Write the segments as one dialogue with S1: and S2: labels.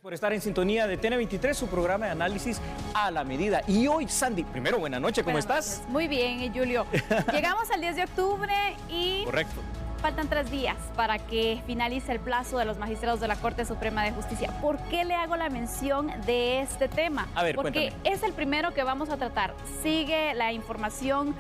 S1: Por estar en sintonía de TN23, su programa de análisis a la medida. Y hoy, Sandy, primero, buena noche, ¿cómo estás?
S2: Muy bien, Julio. Llegamos al 10 de octubre y
S1: Correcto.
S2: Faltan 3 días para que finalice el plazo de los magistrados de la Corte Suprema de Justicia. ¿Por qué le hago la mención de este tema?
S1: A ver,
S2: porque
S1: cuéntame.
S2: es el primero que vamos a tratar. Sigue la información,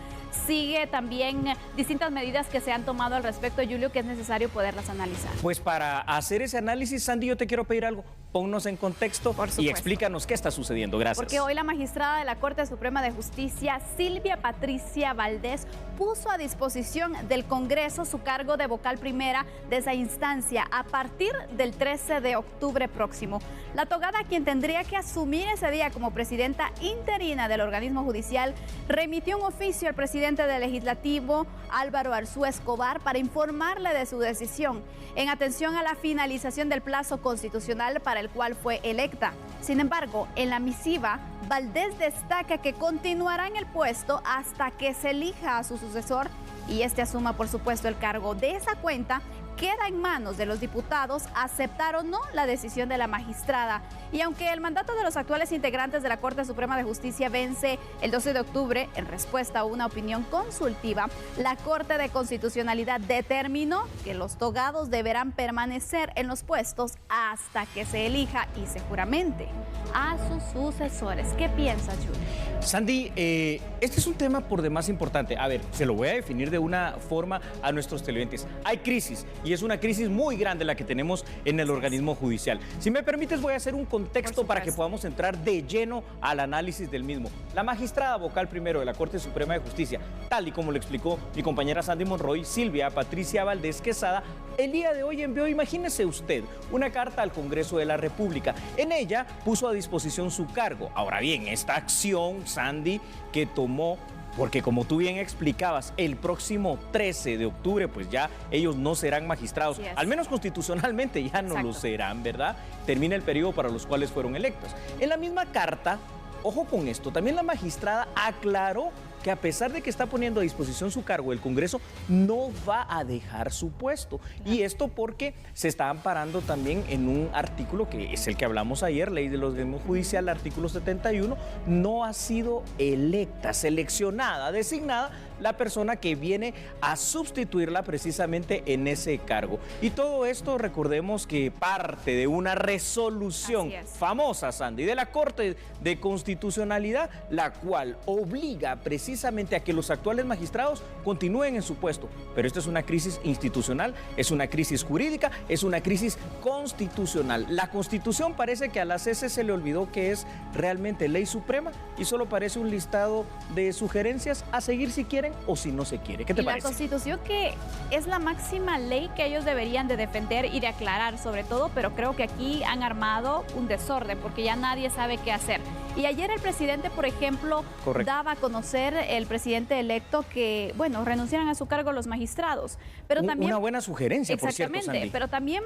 S2: sigue también distintas medidas que se han tomado al respecto, Julio, que es necesario poderlas analizar.
S1: Pues para hacer ese análisis, Sandy, yo te quiero pedir algo. Ponnos en contexto y explícanos qué está sucediendo. Gracias.
S2: Porque hoy la magistrada de la Corte Suprema de Justicia, Silvia Patricia Valdés, puso a disposición del Congreso su cargo de vocal primera de esa instancia a partir del 13 de octubre próximo. La togada, quien tendría que asumir ese día como presidenta interina del organismo judicial, remitió un oficio al presidente del Legislativo, Álvaro Arzú Escobar, para informarle de su decisión en atención a la finalización del plazo constitucional para el cual fue electa. Sin embargo, en la misiva, Valdés destaca que continuará en el puesto hasta que se elija a su sucesor y este asuma, por supuesto, el cargo. De esa cuenta, queda en manos de los diputados aceptar o no la decisión de la magistrada. Y aunque el mandato de los actuales integrantes de la Corte Suprema de Justicia vence el 12 de octubre en respuesta a una opinión consultiva, la Corte de Constitucionalidad determinó que los togados deberán permanecer en los puestos hasta que se elija y se juramente a sus sucesores. ¿Qué piensas, Julio?
S1: Sandy, este es un tema por demás importante. A ver, se lo voy a definir de una forma a nuestros televidentes. Hay crisis y es una crisis muy grande la que tenemos en el organismo judicial. Si me permites, voy a hacer un contexto para que podamos entrar de lleno al análisis del mismo. La magistrada vocal primero de la Corte Suprema de Justicia, tal y como lo explicó mi compañera Sandy Monroy, Silvia Patricia Valdés Quesada, el día de hoy envió, imagínese usted, una carta al Congreso de la República. En ella puso a disposición su cargo. Ahora bien, esta acción, Sandy, que tomó, porque como tú bien explicabas, el próximo 13 de octubre, pues ya ellos no serán magistrados, al menos constitucionalmente ya no lo serán, ¿verdad? Termina el periodo para los cuales fueron electos. En la misma carta, ojo con esto, también la magistrada aclaró que a pesar de que está poniendo a disposición su cargo, el Congreso no va a dejar su puesto. Y esto porque se está amparando también en un artículo que es el que hablamos ayer, Ley del Organismo Judicial, artículo 71, no ha sido electa, seleccionada, designada la persona que viene a sustituirla precisamente en ese cargo. Y todo esto, recordemos que parte de una resolución famosa, Sandy, de la Corte de Constitucionalidad, la cual obliga precisamente a que los actuales magistrados continúen en su puesto. Pero esta es una crisis institucional, es una crisis jurídica, es una crisis constitucional. La Constitución parece que a la CC se le olvidó que es realmente ley suprema y solo parece un listado de sugerencias a seguir si quieren o si no se quiere. ¿Qué te parece?
S2: La Constitución, que es la máxima ley que ellos deberían de defender y de aclarar sobre todo, pero creo que aquí han armado un desorden porque ya nadie sabe qué hacer. Y ayer el presidente, por ejemplo, daba a conocer, el presidente electo, que, bueno, renunciaran a su cargo los magistrados. Pero también,
S1: una buena sugerencia, por cierto, Sandy.
S2: Pero también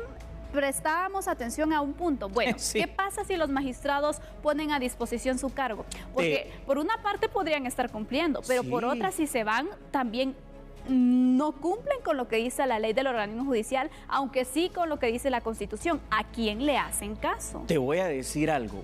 S2: prestábamos atención a un punto. Bueno, ¿qué pasa si los magistrados ponen a disposición su cargo? Porque por una parte podrían estar cumpliendo, pero por otra, si se van, también no cumplen con lo que dice la ley del organismo judicial, aunque sí con lo que dice la Constitución. ¿A quién le hacen caso?
S1: Te voy a decir algo,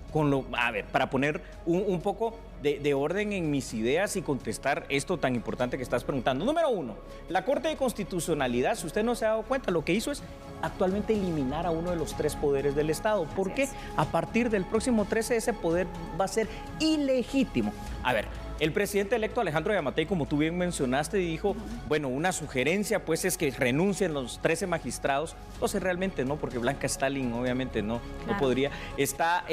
S1: a ver, para poner un poco de orden en mis ideas y contestar esto tan importante que estás preguntando. Número uno, la Corte de Constitucionalidad, si usted no se ha dado cuenta, lo que hizo es actualmente eliminar a uno de los 3 poderes del Estado. ¿Por qué? A partir del próximo 13 ese poder va a ser ilegítimo. A ver, el presidente electo Alejandro Yamatei, como tú bien mencionaste, dijo, bueno, una sugerencia pues es que renuncien los 13 magistrados. Entonces realmente no, porque Blanca Stalin obviamente no podría. Está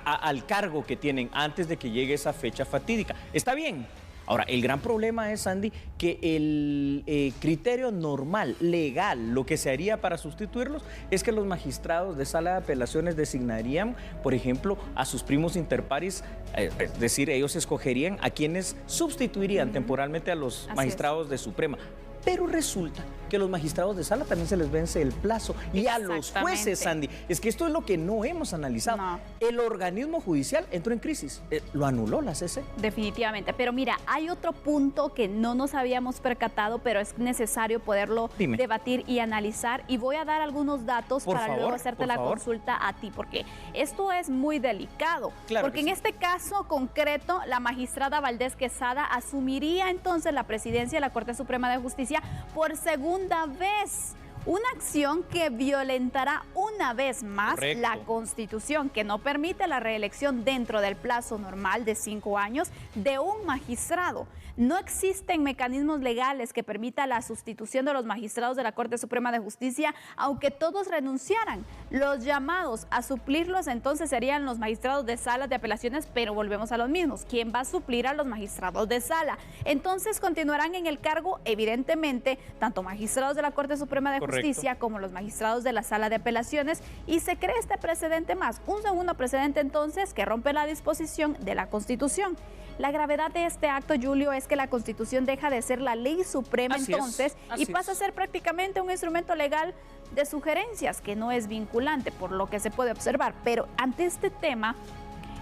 S1: al cargo que tienen antes de que llegue esa fecha fatídica. Está bien. Ahora, el gran problema es, Sandy, que el criterio normal, legal, lo que se haría para sustituirlos es que los magistrados de sala de apelaciones designarían, por ejemplo, a sus primos interpares, es decir, ellos escogerían a quienes sustituirían temporalmente a los magistrados de Suprema. pero resulta que a los magistrados de sala también se les vence el plazo y a los jueces, Sandy. Es que esto es lo que no hemos analizado.
S2: No.
S1: El organismo judicial entró en crisis. Lo anuló la CC.
S2: Definitivamente. Pero mira, hay otro punto que no nos habíamos percatado, pero es necesario poderlo debatir y analizar. Y voy a dar algunos datos para luego hacerte la consulta a ti, porque esto es muy delicado.
S1: Claro
S2: porque en este caso concreto, la magistrada Valdés Quesada asumiría entonces la presidencia de la Corte Suprema de Justicia por segunda vez. Una acción que violentará una vez más la Constitución, que no permite la reelección dentro del plazo normal de 5 años de un magistrado. No existen mecanismos legales que permitan la sustitución de los magistrados de la Corte Suprema de Justicia, aunque todos renunciaran. Los llamados a suplirlos entonces serían los magistrados de salas de apelaciones, pero volvemos a los mismos. ¿Quién va a suplir a los magistrados de sala? Entonces continuarán en el cargo, evidentemente, tanto magistrados de la Corte Suprema de Justicia como los magistrados de la sala de apelaciones, y se crea este precedente más, un segundo precedente entonces que rompe la disposición de la Constitución. La gravedad de este acto, Julio, es que la Constitución deja de ser la ley suprema entonces y pasa a ser prácticamente un instrumento legal de sugerencias que no es vinculante, por lo que se puede observar. Pero ante este tema,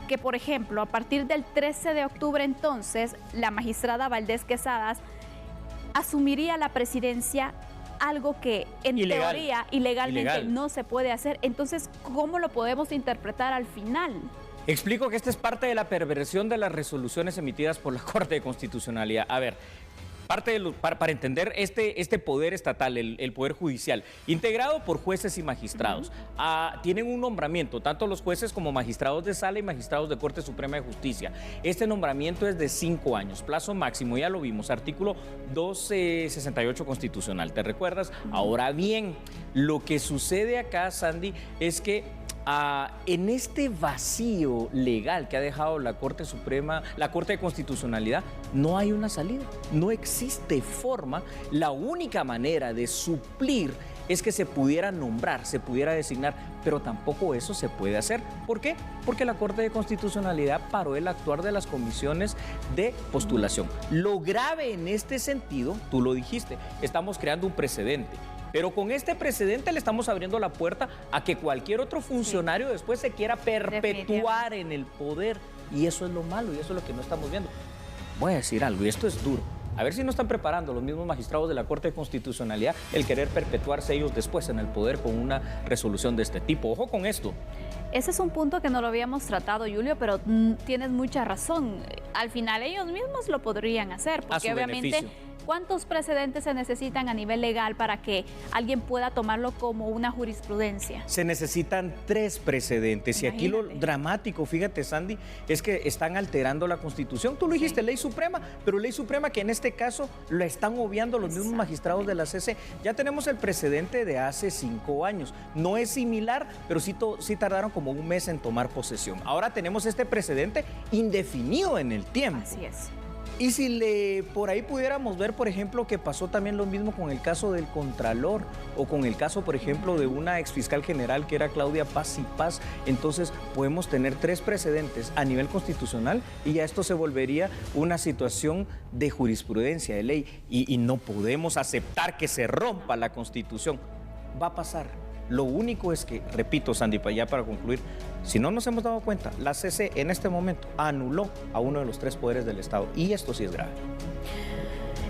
S2: que por ejemplo, a partir del 13 de octubre entonces, la magistrada Valdés Quesada asumiría la presidencia, algo que en teoría ilegalmente no se puede hacer. Entonces, ¿cómo lo podemos interpretar al final?
S1: Explico que esta es parte de la perversión de las resoluciones emitidas por la Corte de Constitucionalidad. A ver, para entender este poder estatal, el poder judicial, integrado por jueces y magistrados, tienen un nombramiento, tanto los jueces como magistrados de sala y magistrados de Corte Suprema de Justicia. Este nombramiento es de 5 años, plazo máximo, ya lo vimos, artículo 268 constitucional, ¿te recuerdas? Ahora bien, lo que sucede acá, Sandy, es que en este vacío legal que ha dejado la Corte Suprema, la Corte de Constitucionalidad, no hay una salida, no existe forma. La única manera de suplir es que se pudiera nombrar, se pudiera designar, pero tampoco eso se puede hacer. ¿Por qué? Porque la Corte de Constitucionalidad paró el actuar de las comisiones de postulación. Lo grave en este sentido, tú lo dijiste, estamos creando un precedente. Pero con este precedente le estamos abriendo la puerta a que cualquier otro funcionario después se quiera perpetuar en el poder. Y eso es lo malo y eso es lo que no estamos viendo. Voy a decir algo, y esto es duro. A ver si no están preparando los mismos magistrados de la Corte de Constitucionalidad el querer perpetuarse ellos después en el poder con una resolución de este tipo. Ojo con esto.
S2: Ese es un punto que no lo habíamos tratado, Julio, pero tienes mucha razón. Al final ellos mismos lo podrían hacer, porque obviamente ¿cuántos precedentes se necesitan a nivel legal para que alguien pueda tomarlo como una jurisprudencia?
S1: Se necesitan 3 precedentes. Imagínate. Y aquí lo dramático, fíjate, Sandy, es que están alterando la Constitución. Tú lo dijiste, ley suprema, pero ley suprema que en este caso la están obviando los mismos magistrados de la CC. Ya tenemos el precedente de hace 5 años. No es similar, pero sí tardaron como un mes en tomar posesión. Ahora tenemos este precedente indefinido en el tiempo.
S2: Así es.
S1: Y si por ahí pudiéramos ver, por ejemplo, que pasó también lo mismo con el caso del Contralor o con el caso, por ejemplo, de una exfiscal general que era Claudia Paz y Paz, entonces podemos tener 3 precedentes a nivel constitucional y ya esto se volvería una situación de jurisprudencia, de ley, y no podemos aceptar que se rompa la Constitución. Va a pasar. Lo único es que, repito, Sandy, ya para concluir, si no nos hemos dado cuenta, la CC en este momento anuló a uno de los 3 poderes del Estado y esto sí es grave.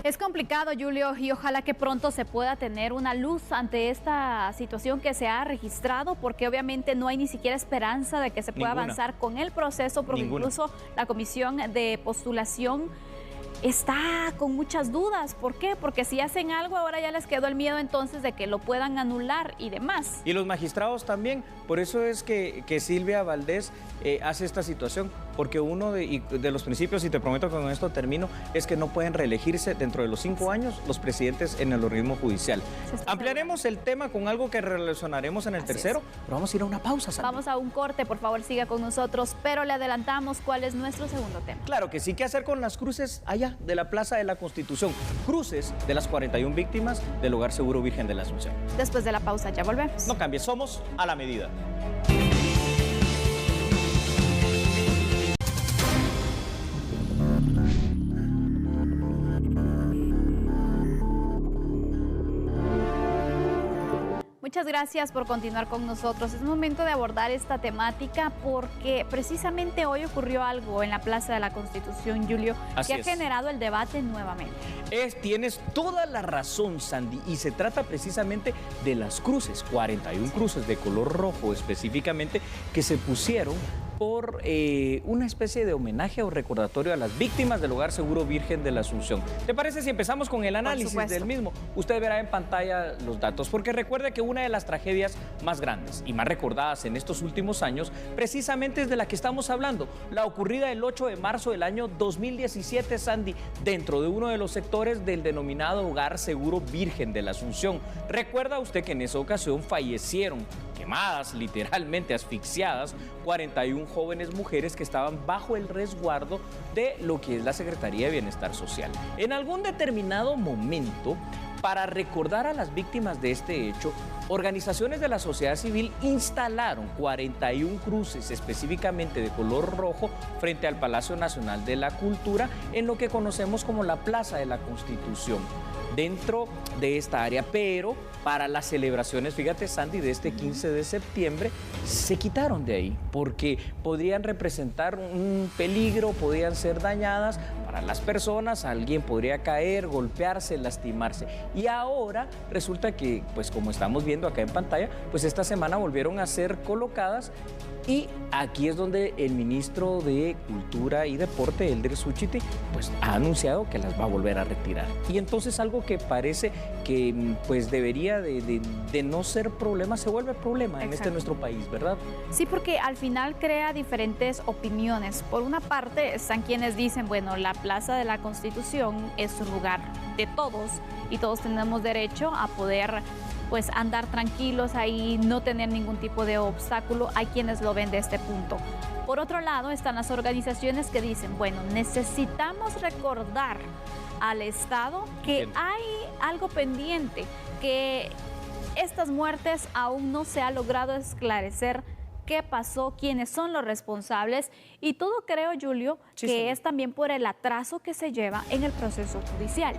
S2: Es complicado, Julio, y ojalá que pronto se pueda tener una luz ante esta situación que se ha registrado, porque obviamente no hay ni siquiera esperanza de que se pueda avanzar con el proceso, porque incluso la comisión de postulación está con muchas dudas. ¿Por qué? Porque si hacen algo, ahora ya les quedó el miedo entonces de que lo puedan anular y demás.
S1: Y los magistrados también. Por eso es que Silvia Valdés hace esta situación, porque uno de los principios, y te prometo que con esto termino, es que no pueden reelegirse dentro de los 5 años los presidentes en el organismo judicial. Ampliaremos el tema con algo que relacionaremos en el tercero, pero vamos a ir a una pausa, Sandy.
S2: Vamos a un corte, por favor siga con nosotros, pero le adelantamos cuál es nuestro segundo tema.
S1: Claro que sí, ¿qué hacer con las cruces allá de la Plaza de la Constitución? Cruces de las 41 víctimas del Hogar Seguro Virgen de la Asunción.
S2: Después de la pausa ya volvemos.
S1: No cambies, somos a la medida.
S2: muchas gracias por continuar con nosotros. Es momento de abordar esta temática porque precisamente hoy ocurrió algo en la Plaza de la Constitución, Julio, que ha generado el debate nuevamente.
S1: Tienes toda la razón, Sandy, y se trata precisamente de las cruces, 41 cruces de color rojo específicamente, que se pusieron por una especie de homenaje o recordatorio a las víctimas del Hogar Seguro Virgen de la Asunción. ¿Te parece si empezamos con el análisis del mismo? Usted verá en pantalla los datos, porque recuerde que una de las tragedias más grandes y más recordadas en estos últimos años, precisamente es de la que estamos hablando, la ocurrida el 8 de marzo del año 2017, Sandy, dentro de uno de los sectores del denominado Hogar Seguro Virgen de la Asunción. Recuerda usted que en esa ocasión fallecieron, quemadas, literalmente asfixiadas, 41 jóvenes mujeres que estaban bajo el resguardo de lo que es la Secretaría de Bienestar Social. En algún determinado momento, para recordar a las víctimas de este hecho, organizaciones de la sociedad civil instalaron 41 cruces específicamente de color rojo frente al Palacio Nacional de la Cultura en lo que conocemos como la Plaza de la Constitución, dentro de esta área, pero para las celebraciones, fíjate, Sandy, de este 15 de septiembre, se quitaron de ahí, porque podrían representar un peligro, podían ser dañadas para las personas, alguien podría caer, golpearse, lastimarse. Y ahora resulta que, pues como estamos viendo acá en pantalla, pues esta semana volvieron a ser colocadas. Y aquí es donde el ministro de Cultura y Deporte, Elder Suchiti, pues ha anunciado que las va a volver a retirar. Y entonces algo que parece que pues debería de no ser problema, se vuelve problema en este nuestro país, ¿verdad?
S2: Sí, porque al final crea diferentes opiniones. Por una parte están quienes dicen, bueno, la Plaza de la Constitución es un lugar de todos y todos tenemos derecho a poder pues andar tranquilos ahí, no tener ningún tipo de obstáculo. Hay quienes lo ven de este punto. Por otro lado están las organizaciones que dicen, bueno, necesitamos recordar al Estado que hay algo pendiente, que estas muertes aún no se ha logrado esclarecer qué pasó, quiénes son los responsables y todo creo, Julio, que es también por el atraso que se lleva en el proceso judicial.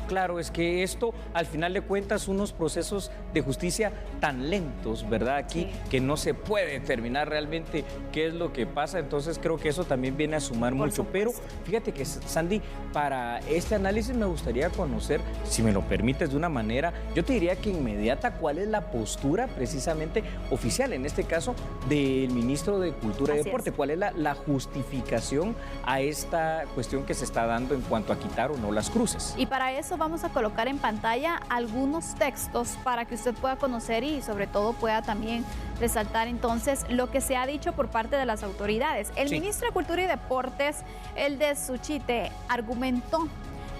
S1: Claro, es que esto al final de cuentas unos procesos de justicia tan lentos, ¿verdad? Aquí que no se puede determinar realmente qué es lo que pasa, entonces creo que eso también viene a sumar mucho. Pero fíjate que, Sandy, para este análisis me gustaría conocer, si me lo permites de una manera, yo te diría que inmediata, cuál es la postura precisamente oficial, en este caso, del ministro de Cultura y Deporte. ¿Cuál es la justificación a esta cuestión que se está dando en cuanto a quitar o no las cruces?
S2: Y para eso vamos a colocar en pantalla algunos textos para que usted pueda conocer y sobre todo pueda también resaltar entonces lo que se ha dicho por parte de las autoridades. El ministro de Cultura y Deportes, Elder Suchiti, argumentó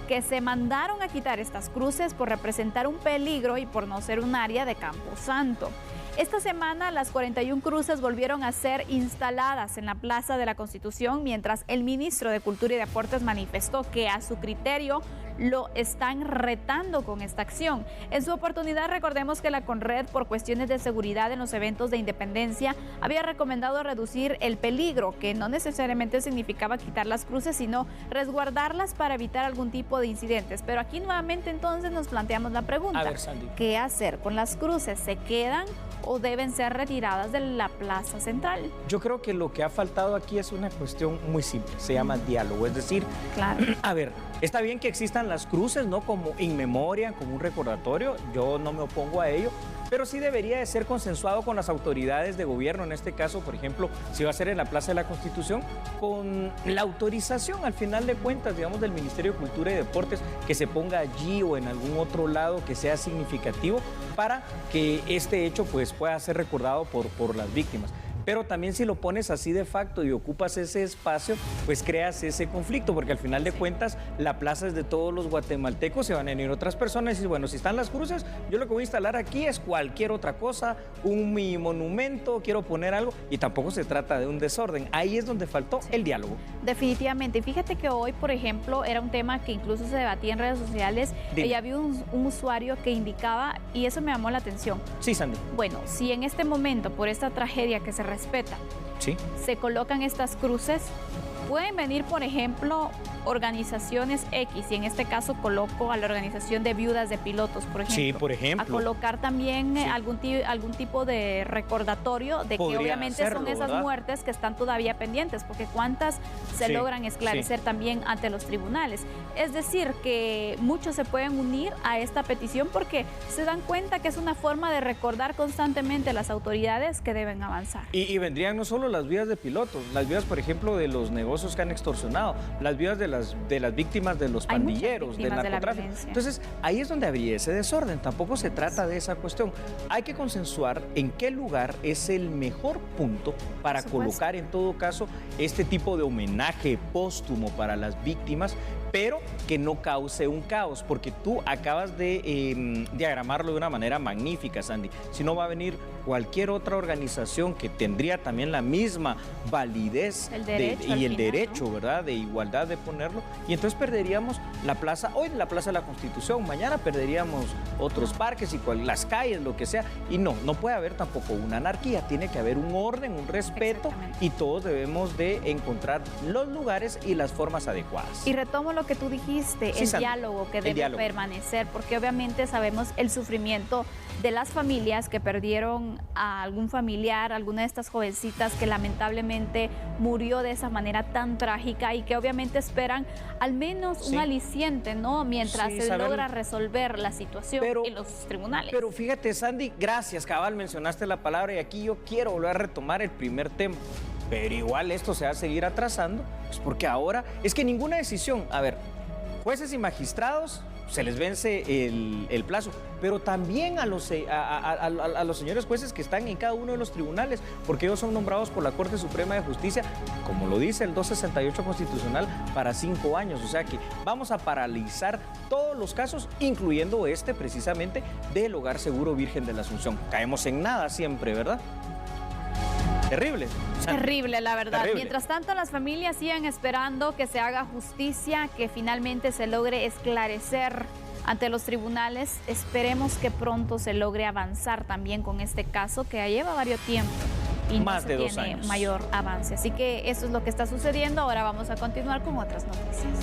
S2: que se mandaron a quitar estas cruces por representar un peligro y por no ser un área de Camposanto. Esta semana las 41 cruces volvieron a ser instaladas en la Plaza de la Constitución, mientras el ministro de Cultura y Deportes manifestó que a su criterio lo están retando con esta acción. En su oportunidad, recordemos que la CONRED, por cuestiones de seguridad en los eventos de independencia, había recomendado reducir el peligro, que no necesariamente significaba quitar las cruces, sino resguardarlas para evitar algún tipo de incidentes. Pero aquí nuevamente entonces nos planteamos la pregunta, ¿qué hacer con las cruces? ¿Se quedan o deben ser retiradas de la plaza central?
S1: Yo creo que lo que ha faltado aquí es una cuestión muy simple, se llama diálogo, es decir, a ver, está bien que existan las cruces, ¿no? Como in memoria, como un recordatorio, yo no me opongo a ello, pero sí debería de ser consensuado con las autoridades de gobierno, en este caso, por ejemplo, si va a ser en la Plaza de la Constitución, con la autorización, al final de cuentas, digamos, del Ministerio de Cultura y Deportes, que se ponga allí o en algún otro lado que sea significativo para que este hecho pues pueda ser recordado por las víctimas. Pero también si lo pones así de facto y ocupas ese espacio, pues creas ese conflicto, porque al final de cuentas la plaza es de todos los guatemaltecos, se van a venir otras personas y dicen, bueno, si están las cruces, yo lo que voy a instalar aquí es cualquier otra cosa, un mi monumento, quiero poner algo, y tampoco se trata de un desorden. Ahí es donde faltó el diálogo.
S2: Definitivamente. Fíjate que hoy, por ejemplo, era un tema que incluso se debatía en redes sociales, y había un usuario que indicaba, y eso me llamó la atención.
S1: Sí, Sandy.
S2: Bueno, si en este momento, por esta tragedia que se respeta, se colocan estas cruces, pueden venir, por ejemplo, organizaciones X, y en este caso coloco a la organización de viudas de pilotos, por ejemplo.
S1: Sí, por ejemplo.
S2: A colocar también algún tipo de recordatorio de
S1: Podrían
S2: que obviamente
S1: hacerlo,
S2: son esas
S1: ¿verdad?
S2: muertes que están todavía pendientes, porque cuántas se logran esclarecer también ante los tribunales. Es decir, que muchos se pueden unir a esta petición porque se dan cuenta que es una forma de recordar constantemente a las autoridades que deben avanzar.
S1: Y vendrían no solo las viudas de pilotos, las viudas, por ejemplo, de los negocios que han extorsionado, las viudas de las víctimas de los pandilleros, del narcotráfico. Entonces, ahí es donde habría ese desorden. Tampoco se trata de esa cuestión. Hay que consensuar en qué lugar es el mejor punto para colocar, en todo caso, este tipo de homenaje póstumo para las víctimas, pero que no cause un caos, porque tú acabas de diagramarlo de una manera magnífica, Sandy. Si no, va a venir cualquier otra organización que tendría también la misma validez y el derecho, ¿no? ¿Verdad?, de igualdad de ponerlo, y entonces perderíamos la plaza, hoy la Plaza de la Constitución, mañana perderíamos otros parques y las calles, lo que sea, y no puede haber tampoco una anarquía, tiene que haber un orden, un respeto, y todos debemos de encontrar los lugares y las formas adecuadas.
S2: Y retomo lo que tú dijiste, el diálogo que debe permanecer, porque obviamente sabemos el sufrimiento de las familias que perdieron a algún familiar, alguna de estas jovencitas que lamentablemente murió de esa manera tan trágica y que obviamente esperan al menos un aliciente, ¿no? Mientras se logra resolver la situación en los tribunales.
S1: Pero fíjate, Sandy, gracias, cabal, mencionaste la palabra, y aquí yo quiero volver a retomar el primer tema. Pero igual esto se va a seguir atrasando, pues porque ahora es que ninguna decisión, a ver, jueces y magistrados se les vence el plazo, pero también a los señores jueces que están en cada uno de los tribunales, porque ellos son nombrados por la Corte Suprema de Justicia, como lo dice el 268 constitucional, para 5 años. O sea que vamos a paralizar todos los casos, incluyendo este precisamente del Hogar Seguro Virgen de la Asunción. Caemos en nada siempre, ¿verdad? Terrible.
S2: Terrible, la verdad.
S1: Terrible.
S2: Mientras tanto, las familias siguen esperando que se haga justicia, que finalmente se logre esclarecer ante los tribunales. Esperemos que pronto se logre avanzar también con este caso que ya lleva varios tiempo y
S1: más
S2: no
S1: de
S2: se
S1: 2
S2: tiene
S1: años.
S2: Mayor avance. Así que eso es lo que está sucediendo. Ahora vamos a continuar con otras noticias.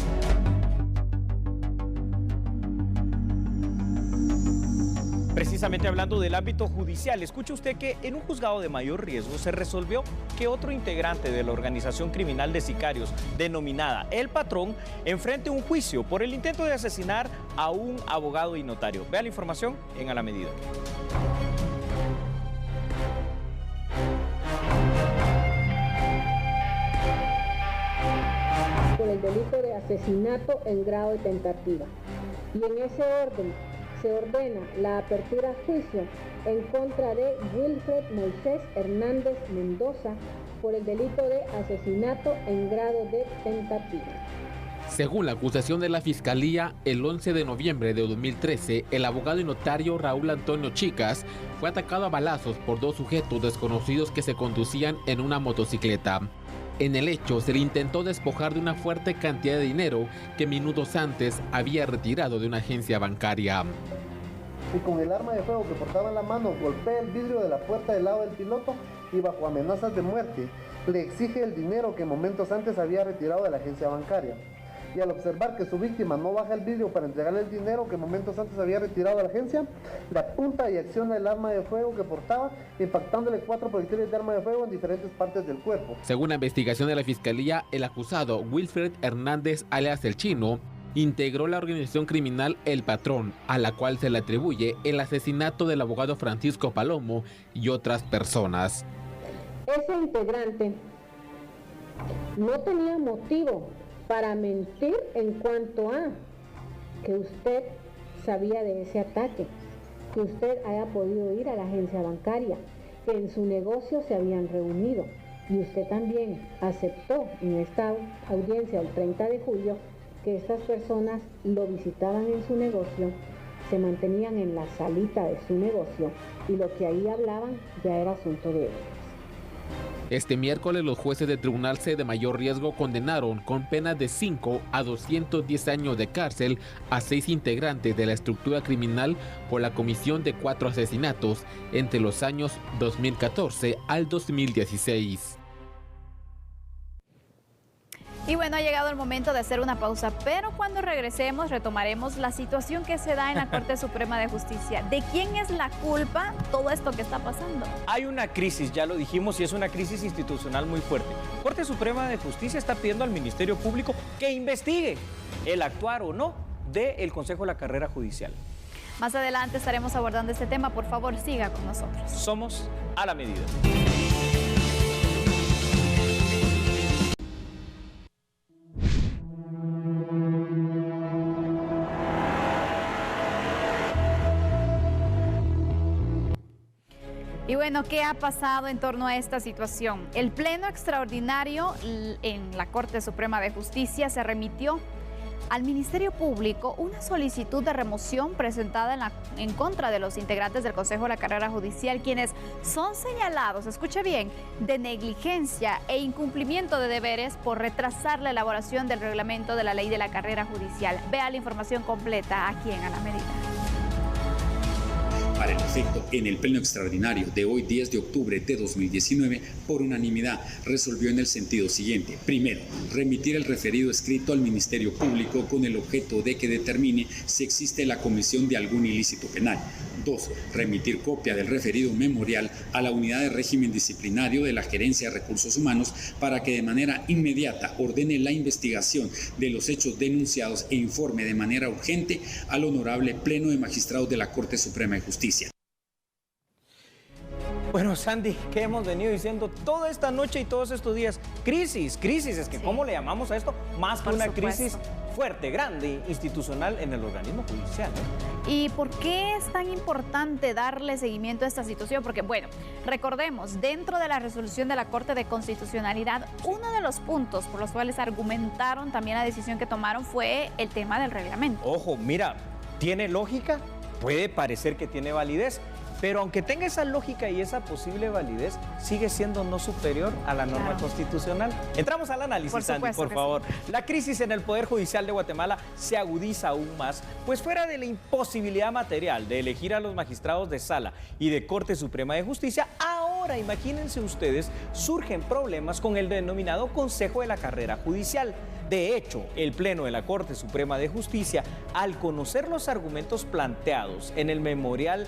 S1: Precisamente hablando del ámbito judicial, escuche usted que en un juzgado de mayor riesgo se resolvió que otro integrante de la organización criminal de sicarios, denominada El Patrón, enfrente un juicio por el intento de asesinar a un abogado y notario. Vea la información en A la Medida.
S3: Por el delito de asesinato en grado de tentativa. Y en ese orden se ordena la apertura a juicio en contra de Wilfred Moisés Hernández Mendoza por el delito de asesinato en grado de tentativa.
S4: Según la acusación de la Fiscalía, el 11 de noviembre de 2013, el abogado y notario Raúl Antonio Chicas fue atacado a balazos por 2 sujetos desconocidos que se conducían en una motocicleta. En el hecho, se le intentó despojar de una fuerte cantidad de dinero que minutos antes había retirado de una agencia bancaria.
S5: Y con el arma de fuego que portaba en la mano, golpea el vidrio de la puerta del lado del piloto y bajo amenazas de muerte, le exige el dinero que momentos antes había retirado de la agencia bancaria. Y al observar que su víctima no baja el vidrio para entregarle el dinero que momentos antes había retirado de la agencia, le apunta y acciona el arma de fuego que portaba, impactándole 4 proyectiles de arma de fuego en diferentes partes del cuerpo.
S4: Según la investigación de la Fiscalía, el acusado Wilfred Hernández, alias El Chino, integró la organización criminal El Patrón, a la cual se le atribuye el asesinato del abogado Francisco Palomo y otras personas.
S3: Ese integrante no tenía motivo para mentir en cuanto a que usted sabía de ese ataque, que usted haya podido ir a la agencia bancaria, que en su negocio se habían reunido y usted también aceptó en esta audiencia el 30 de julio que estas personas lo visitaban en su negocio, se mantenían en la salita de su negocio y lo que ahí hablaban ya era asunto de ellos.
S4: Este miércoles los jueces del Tribunal C de mayor riesgo condenaron con penas de 5 a 210 años de cárcel a 6 integrantes de la estructura criminal por la comisión de 4 asesinatos entre los años 2014 al 2016.
S2: Y bueno, ha llegado el momento de hacer una pausa, pero cuando regresemos retomaremos la situación que se da en la Corte Suprema de Justicia. ¿De quién es la culpa todo esto que está pasando?
S1: Hay una crisis, ya lo dijimos, y es una crisis institucional muy fuerte. Corte Suprema de Justicia está pidiendo al Ministerio Público que investigue el actuar o no del Consejo de la Carrera Judicial.
S2: Más adelante estaremos abordando este tema. Por favor, siga con nosotros.
S1: Somos a la medida.
S2: Y bueno, ¿qué ha pasado en torno a esta situación? El Pleno Extraordinario en la Corte Suprema de Justicia se remitió al Ministerio Público una solicitud de remoción presentada en contra de los integrantes del Consejo de la Carrera Judicial, quienes son señalados, escuche bien, de negligencia e incumplimiento de deberes por retrasar la elaboración del reglamento de la Ley de la Carrera Judicial. Vea la información completa aquí en A la Medida.
S6: Para el efecto, en el pleno extraordinario de hoy, 10 de octubre de 2019, por unanimidad, resolvió en el sentido siguiente. Primero, remitir el referido escrito al Ministerio Público con el objeto de que determine si existe la comisión de algún ilícito penal. 2. Remitir copia del referido memorial a la Unidad de Régimen Disciplinario de la Gerencia de Recursos Humanos para que de manera inmediata ordene la investigación de los hechos denunciados e informe de manera urgente al Honorable Pleno de Magistrados de la Corte Suprema de Justicia.
S1: Bueno, Sandy, ¿qué hemos venido diciendo toda esta noche y todos estos días? Crisis, es que sí. ¿Cómo le llamamos a esto? Más que una crisis fuerte, grande, institucional en el organismo judicial, ¿no?
S2: ¿Y por qué es tan importante darle seguimiento a esta situación? Porque, bueno, recordemos, dentro de la resolución de la Corte de Constitucionalidad, uno de los puntos por los cuales argumentaron también la decisión que tomaron fue el tema del reglamento.
S1: Ojo, mira, ¿tiene lógica? Puede parecer que tiene validez, pero aunque tenga esa lógica y esa posible validez, sigue siendo no superior a la norma constitucional. Entramos al análisis, Sandy, por favor. Sí. La crisis en el Poder Judicial de Guatemala se agudiza aún más, pues fuera de la imposibilidad material de elegir a los magistrados de Sala y de Corte Suprema de Justicia, ahora imagínense ustedes, surgen problemas con el denominado Consejo de la Carrera Judicial. De hecho, el Pleno de la Corte Suprema de Justicia, al conocer los argumentos planteados en el memorial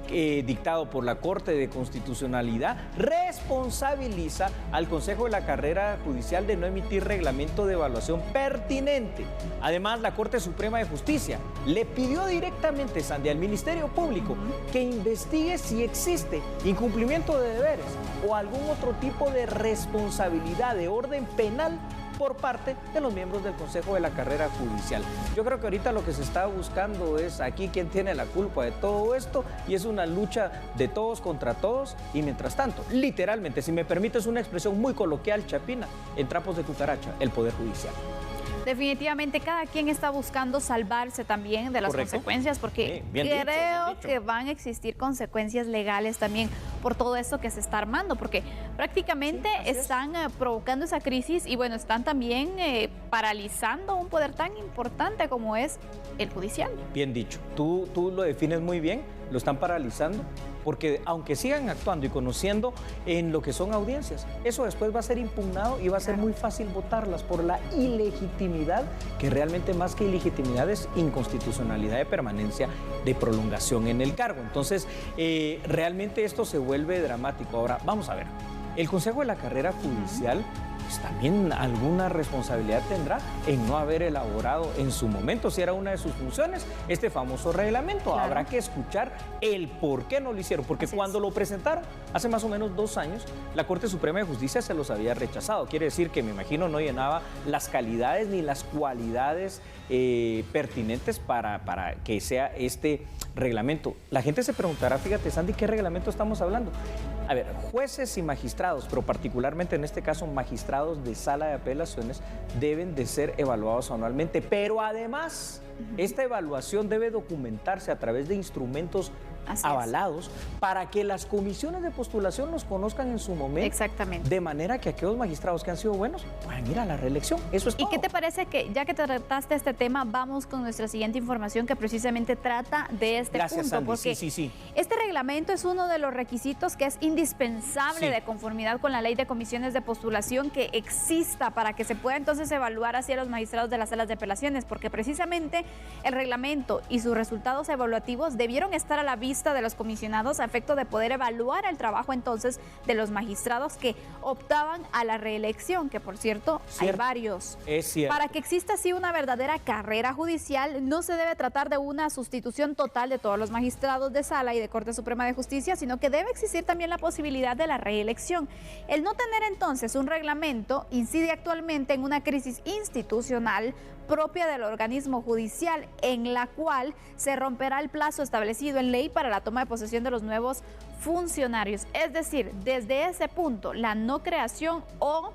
S1: dictado por la Corte de Constitucionalidad, responsabiliza al Consejo de la Carrera Judicial de no emitir reglamento de evaluación pertinente. Además, la Corte Suprema de Justicia le pidió directamente, Sandy, al Ministerio Público que investigue si existe incumplimiento de deberes o algún otro tipo de responsabilidad de orden penal por parte de los miembros del Consejo de la Carrera Judicial. Yo creo que ahorita lo que se está buscando es aquí quién tiene la culpa de todo esto, y es una lucha de todos contra todos, y mientras tanto, literalmente, si me permites una expresión muy coloquial, chapina, en trapos de cucaracha, el Poder Judicial.
S2: Definitivamente cada quien está buscando salvarse también de las consecuencias, porque creo que van a existir consecuencias legales también por todo esto que se está armando, porque prácticamente están provocando esa crisis y bueno, están también paralizando un poder tan importante como es el judicial. Bien dicho, tú lo defines muy bien, lo están paralizando, porque aunque sigan actuando y conociendo en lo que son audiencias, eso después va a ser impugnado y va a ser muy fácil votarlas por la ilegitimidad, que realmente más que ilegitimidad es inconstitucionalidad de permanencia, de prolongación en el cargo. Entonces, realmente esto se vuelve dramático. Ahora, vamos a ver, el Consejo de la Carrera Judicial pues también alguna responsabilidad tendrá en no haber elaborado en su momento, si era una de sus funciones, este famoso reglamento. Claro. Habrá que escuchar el por qué no lo hicieron, porque cuando lo presentaron, hace más o menos 2 años, la Corte Suprema de Justicia se los había rechazado. Quiere decir que, me imagino, no llenaba las calidades ni las cualidades pertinentes para que sea este reglamento. La gente se preguntará, fíjate, Sandy, ¿qué reglamento estamos hablando? A ver, jueces y magistrados, pero particularmente en este caso magistrados de sala de apelaciones, deben de ser evaluados anualmente, pero además esta evaluación debe documentarse a través de instrumentos
S1: avalados para que las comisiones de postulación los conozcan en su momento.
S2: Exactamente.
S1: De manera que aquellos magistrados que han sido buenos puedan ir a la reelección. Eso es todo.
S2: ¿Y qué te parece que, ya que te trataste este tema, vamos con nuestra siguiente información que precisamente trata de este
S1: Gracias,
S2: punto?
S1: Sandy.
S2: Porque
S1: sí.
S2: Este reglamento es uno de los requisitos que es indispensable de conformidad con la ley de comisiones de postulación que exista para que se pueda entonces evaluar hacia los magistrados de las salas de apelaciones, porque precisamente el reglamento y sus resultados evaluativos debieron estar a la vista de los comisionados a efecto de poder evaluar el trabajo entonces de los magistrados que optaban a la reelección, que por cierto hay varios.
S1: Es cierto.
S2: Para que exista así una verdadera carrera judicial, no se debe tratar de una sustitución total de todos los magistrados de sala y de Corte Suprema de Justicia, sino que debe existir también la posibilidad de la reelección. El no tener entonces un reglamento incide actualmente en una crisis institucional propia del organismo judicial, en la cual se romperá el plazo establecido en ley para la toma de posesión de los nuevos funcionarios. Es decir, desde ese punto, la no creación o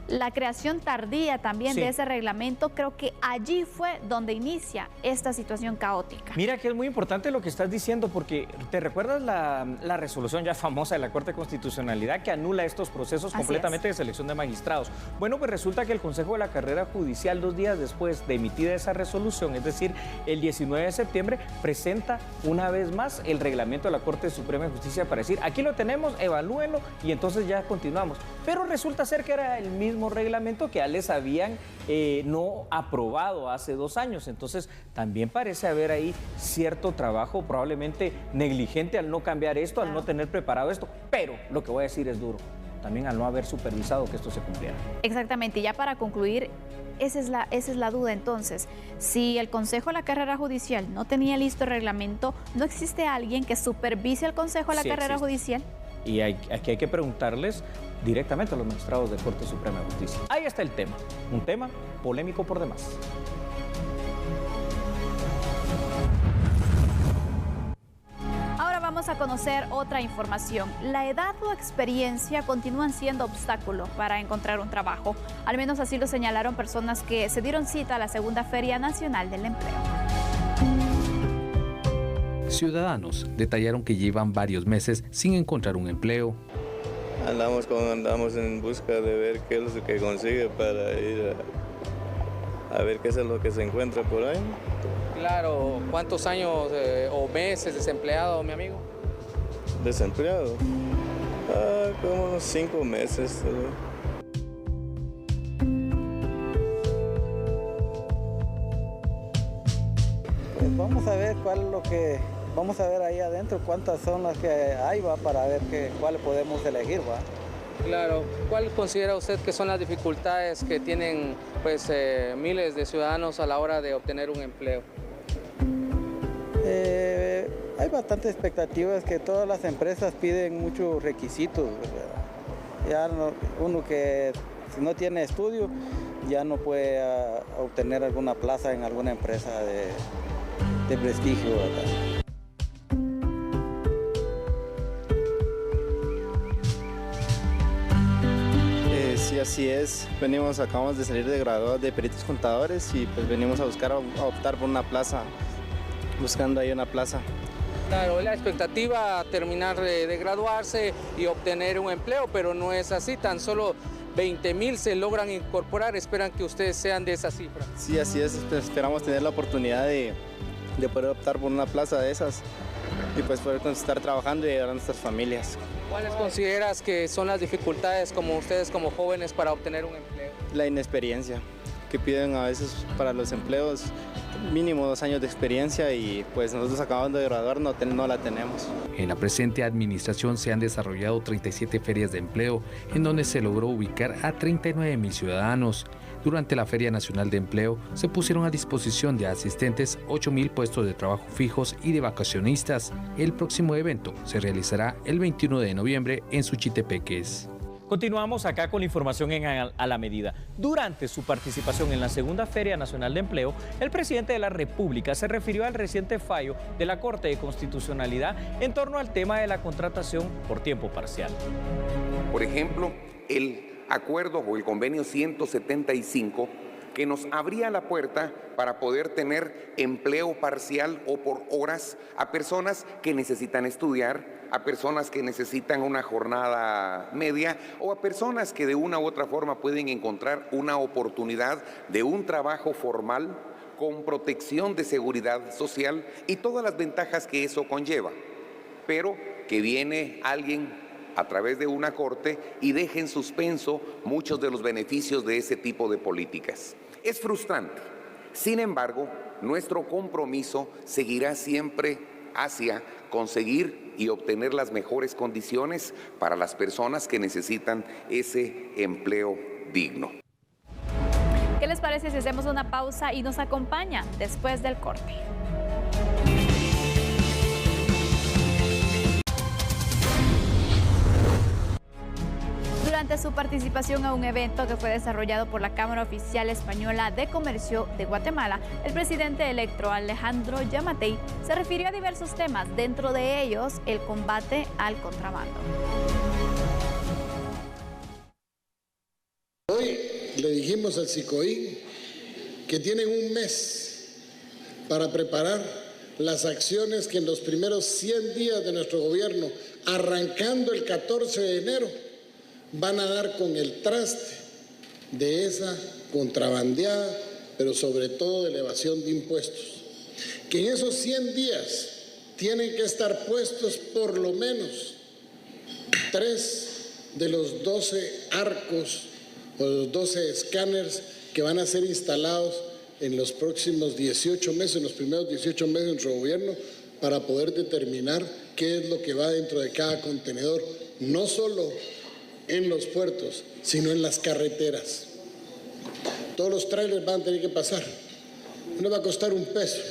S2: la creación tardía también de ese reglamento, creo que allí fue donde inicia esta situación caótica.
S1: Mira que es muy importante lo que estás diciendo, porque ¿te recuerdas la resolución ya famosa de la Corte de Constitucionalidad que anula estos procesos completamente de selección de magistrados? Bueno, pues resulta que el Consejo de la Carrera Judicial, 2 días después de emitida esa resolución, es decir, el 19 de septiembre, presenta una vez más el reglamento de la Corte Suprema de Justicia para decir, aquí lo tenemos, evalúenlo y entonces ya continuamos. Pero resulta ser que era el mismo reglamento que ya les habían no aprobado hace 2 años. Entonces también parece haber ahí cierto trabajo probablemente negligente al no cambiar esto, al no tener preparado esto, pero lo que voy a decir es duro, también al no haber supervisado que esto se cumpliera.
S2: Exactamente, y ya para concluir, esa es la duda entonces. Si el Consejo de la Carrera Judicial no tenía listo el reglamento, ¿no existe alguien que supervise al Consejo de la Carrera Judicial?
S1: Y aquí hay que preguntarles directamente a los magistrados de Corte Suprema de Justicia. Ahí está el tema, un tema polémico por demás.
S2: Ahora vamos a conocer otra información. La edad o experiencia continúan siendo obstáculo para encontrar un trabajo. Al menos así lo señalaron personas que se dieron cita a la segunda Feria Nacional del Empleo.
S7: Ciudadanos detallaron que llevan varios meses sin encontrar un empleo.
S8: Andamos en busca de ver qué es lo que consigue para ir a ver qué es lo que se encuentra por ahí.
S9: Claro, ¿cuántos años o meses desempleado, mi amigo?
S8: ¿Desempleado? Como unos 5 meses.
S10: Pues vamos a ver vamos a ver ahí adentro cuántas son las que hay, para ver cuáles podemos elegir, va.
S9: Claro, ¿cuál considera usted que son las dificultades que tienen pues miles de ciudadanos a la hora de obtener un empleo?
S10: Hay bastantes expectativas, que todas las empresas piden muchos requisitos, ¿verdad? Ya uno que si no tiene estudio ya no puede obtener alguna plaza en alguna empresa de prestigio, ¿verdad?
S8: Sí, así es. Acabamos de salir de graduados de peritos contadores y pues venimos a optar por una plaza, buscando ahí una plaza.
S9: Claro, la expectativa terminar de graduarse y obtener un empleo, pero no es así, tan solo 20,000 se logran incorporar, esperan que ustedes sean de esa cifra.
S8: Sí, así es, esperamos tener la oportunidad de poder optar por una plaza de esas y pues poder estar trabajando y ayudar a nuestras familias.
S9: ¿Cuáles consideras que son las dificultades como ustedes como jóvenes para obtener un empleo?
S8: La inexperiencia, que piden a veces para los empleos mínimo 2 años de experiencia y pues nosotros acabando de graduar no la tenemos.
S7: En la presente administración se han desarrollado 37 ferias de empleo, en donde se logró ubicar a 39,000 ciudadanos. Durante la Feria Nacional de Empleo se pusieron a disposición de asistentes 8,000 puestos de trabajo fijos y de vacacionistas. El próximo evento se realizará el 21 de noviembre en Suchitepeques.
S1: Continuamos acá con la información a la medida. Durante su participación en la segunda Feria Nacional de Empleo, el presidente de la República se refirió al reciente fallo de la Corte de Constitucionalidad en torno al tema de la contratación por tiempo parcial.
S11: Por ejemplo, el acuerdo o el convenio 175 que nos abría la puerta para poder tener empleo parcial o por horas a personas que necesitan estudiar, a personas que necesitan una jornada media o a personas que de una u otra forma pueden encontrar una oportunidad de un trabajo formal con protección de seguridad social y todas las ventajas que eso conlleva, pero que viene alguien a través de una corte y deja en suspenso muchos de los beneficios de ese tipo de políticas. Es frustrante. Sin embargo, nuestro compromiso seguirá siempre hacia conseguir y obtener las mejores condiciones para las personas que necesitan ese empleo digno.
S2: ¿Qué les parece si hacemos una pausa y nos acompaña después del corte? Durante su participación a un evento que fue desarrollado por la Cámara Oficial Española de Comercio de Guatemala, el presidente electo Alejandro Yamatei se refirió a diversos temas, dentro de ellos el combate al contrabando.
S12: Hoy le dijimos al SICOIN que tienen un mes para preparar las acciones que en los primeros 100 días de nuestro gobierno, arrancando el 14 de enero, van a dar con el traste de esa contrabandeada, pero sobre todo de elevación de impuestos. Que en esos 100 días tienen que estar puestos por lo menos 3 de los 12 arcos o los 12 escáneres que van a ser instalados en los próximos 18 meses, en los primeros 18 meses de nuestro gobierno, para poder determinar qué es lo que va dentro de cada contenedor, no solo en los puertos, sino en las carreteras. Todos los trailers van a tener que pasar. No va a costar un peso.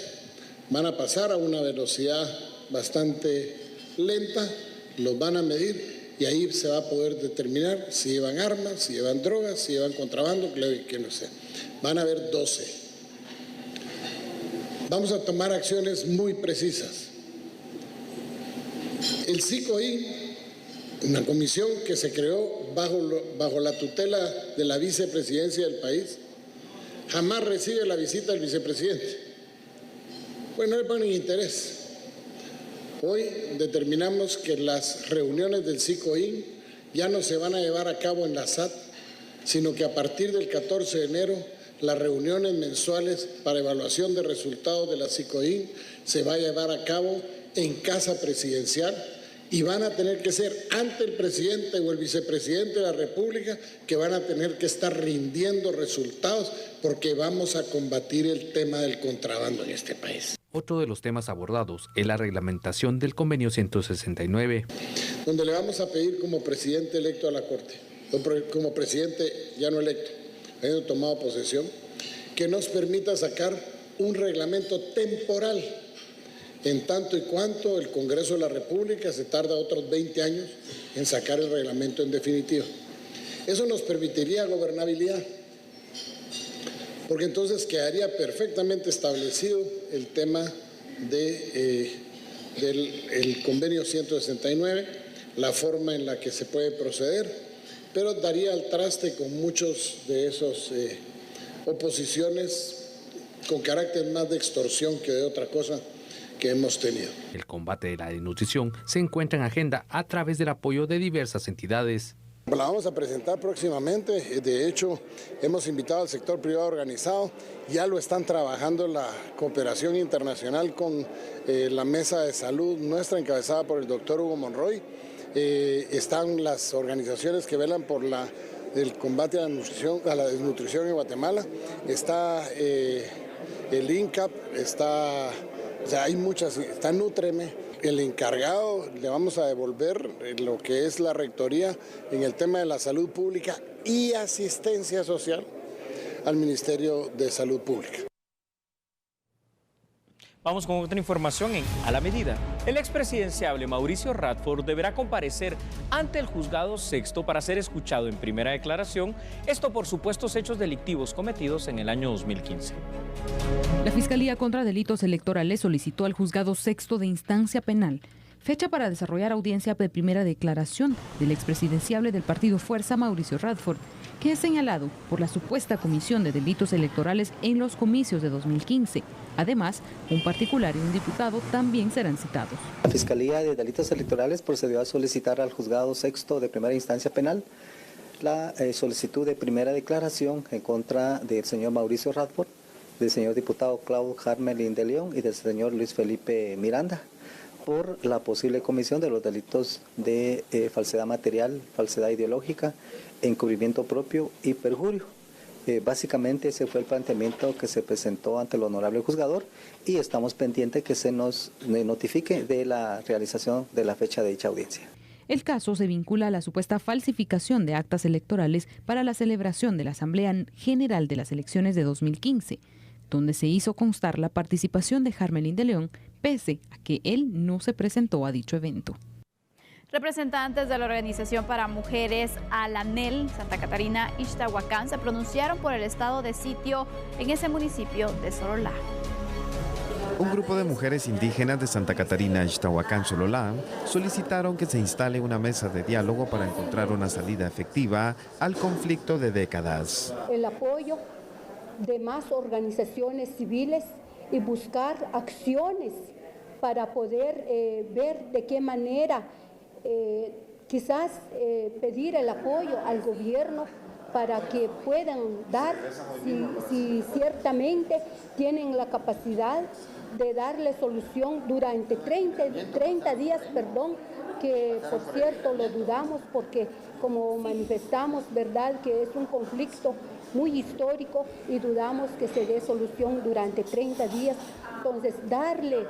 S12: Van a pasar a una velocidad bastante lenta, los van a medir y ahí se va a poder determinar si llevan armas, si llevan drogas, si llevan contrabando, que no sé. Van a haber 12. Vamos a tomar acciones muy precisas. El SICOIN, una comisión que se creó bajo la tutela de la vicepresidencia del país, jamás recibe la visita del vicepresidente. Pues no le ponen interés. Hoy determinamos que las reuniones del SICOIN ya no se van a llevar a cabo en la SAT, sino que a partir del 14 de enero las reuniones mensuales para evaluación de resultados de la SICOIN se va a llevar a cabo en Casa Presidencial y van a tener que ser ante el presidente o el vicepresidente de la República, que van a tener que estar rindiendo resultados porque vamos a combatir el tema del contrabando en este país.
S7: Otro de los temas abordados es la reglamentación del convenio 169.
S12: Donde le vamos a pedir como presidente electo a la Corte, o como presidente ya no electo, habiendo tomado posesión, que nos permita sacar un reglamento temporal, en tanto y cuanto el Congreso de la República se tarda otros 20 años en sacar el reglamento en definitiva. Eso nos permitiría gobernabilidad, porque entonces quedaría perfectamente establecido el tema del convenio 169, la forma en la que se puede proceder, pero daría al traste con muchos de esos oposiciones con carácter más de extorsión que de otra cosa que hemos tenido.
S7: El combate de la desnutrición se encuentra en agenda a través del apoyo de diversas entidades.
S12: La vamos a presentar próximamente. De hecho, hemos invitado al sector privado organizado. Ya lo están trabajando la cooperación internacional con la mesa de salud nuestra, encabezada por el doctor Hugo Monroy. Están las organizaciones que velan por el combate a la desnutrición en Guatemala. Está el INCAP, hay muchas, está Nútreme. El encargado le vamos a devolver lo que es la rectoría en el tema de la salud pública y asistencia social al Ministerio de Salud Pública.
S1: Vamos con otra información en A la Medida. El expresidenciable Mauricio Radford deberá comparecer ante el juzgado sexto para ser escuchado en primera declaración, esto por supuestos hechos delictivos cometidos en el año 2015.
S13: La Fiscalía contra Delitos Electorales solicitó al juzgado sexto de instancia penal fecha para desarrollar audiencia de primera declaración del expresidenciable del partido Fuerza, Mauricio Radford, que es señalado por la supuesta comisión de delitos electorales en los comicios de 2015. Además, un particular y un diputado también serán citados.
S8: La Fiscalía de Delitos Electorales procedió a solicitar al Juzgado Sexto de Primera Instancia Penal la solicitud de primera declaración en contra del señor Mauricio Radford, del señor diputado Claudio Harmelin de León y del señor Luis Felipe Miranda por la posible comisión de los delitos de falsedad material, falsedad ideológica, encubrimiento propio y perjurio. Básicamente ese fue el planteamiento que se presentó ante el honorable juzgador y estamos pendientes que se nos notifique de la realización de la fecha de dicha audiencia.
S13: El caso se vincula a la supuesta falsificación de actas electorales para la celebración de la Asamblea General de las elecciones de 2015, donde se hizo constar la participación de Harmelin de León, pese a que él no se presentó a dicho evento.
S2: Representantes de la Organización para Mujeres Alanel, Santa Catarina, Ixtahuacán, se pronunciaron por el estado de sitio en ese municipio de Sololá.
S14: Un grupo de mujeres indígenas de Santa Catarina, Ixtahuacán, Sololá, solicitaron que se instale una mesa de diálogo para encontrar una salida efectiva al conflicto de décadas.
S3: El apoyo de más organizaciones civiles y buscar acciones para poder ver de qué manera quizás pedir el apoyo al gobierno para que puedan dar, si ciertamente tienen la capacidad de darle solución durante 30 días, que por cierto lo dudamos porque como manifestamos, ¿verdad?, que es un conflicto muy histórico y dudamos que se dé solución durante 30 días. Entonces, darle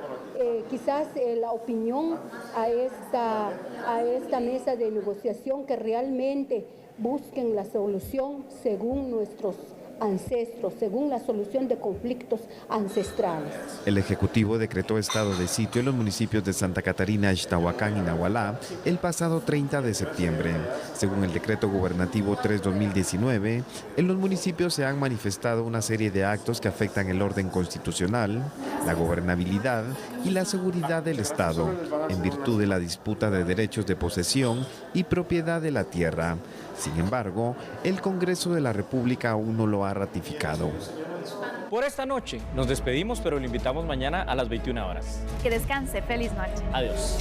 S3: quizás la opinión a esta mesa de negociación que realmente busquen la solución según nuestros ancestros, según la solución de conflictos ancestrales.
S14: El Ejecutivo decretó estado de sitio en los municipios de Santa Catarina, Ixtahuacán y Nahualá el pasado 30 de septiembre. Según el decreto gubernativo 3/2019, en los municipios se han manifestado una serie de actos que afectan el orden constitucional, la gobernabilidad y la seguridad del Estado, en virtud de la disputa de derechos de posesión y propiedad de la tierra. Sin embargo, el Congreso de la República aún no lo ha ratificado.
S1: Por esta noche nos despedimos, pero lo invitamos mañana a las 21 horas.
S2: Que descanse. Feliz noche.
S1: Adiós.